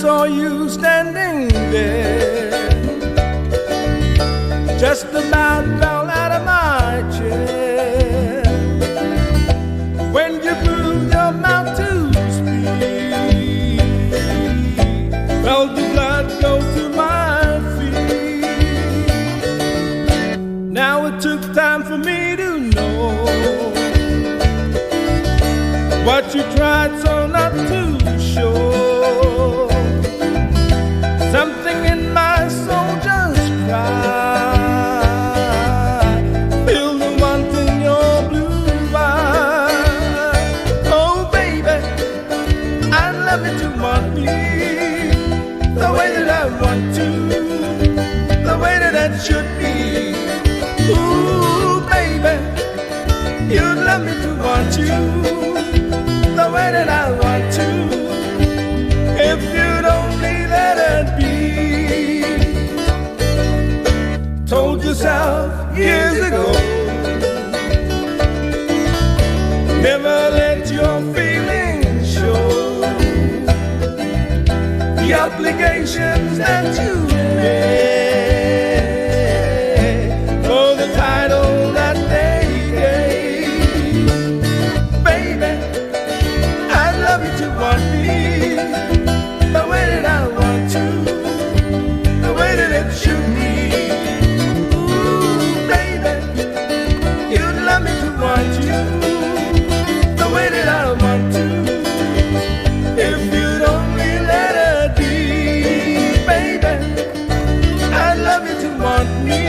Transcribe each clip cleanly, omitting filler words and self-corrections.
saw you standing there, just about fell out of my chair when you moved your mouth to speak. Felt the blood go to my feet. Now it took time for me to know what you tried so not to show. Something in my soul just cried. Feel the warmth in your blue eyes. Oh baby, I love you to want me, the way that I want to, the way that it should be. Ooh baby, you love me to want you, the way that I want to. If you'd only let it be. Told yourself years ago, never let your feelings show. The obligations that you made for the title that they gave. Baby, I'd love you to want me, the way that I want to, the way that it should be. Ooh, baby, you'd love me to want you, the way that I want to, if you'd only let it be. Baby, I'd love you to want me,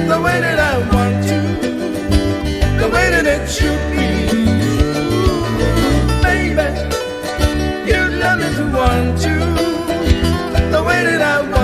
the way that I want to, the way that it should be. Ooh, baby, you'd love me to want you, the way that I want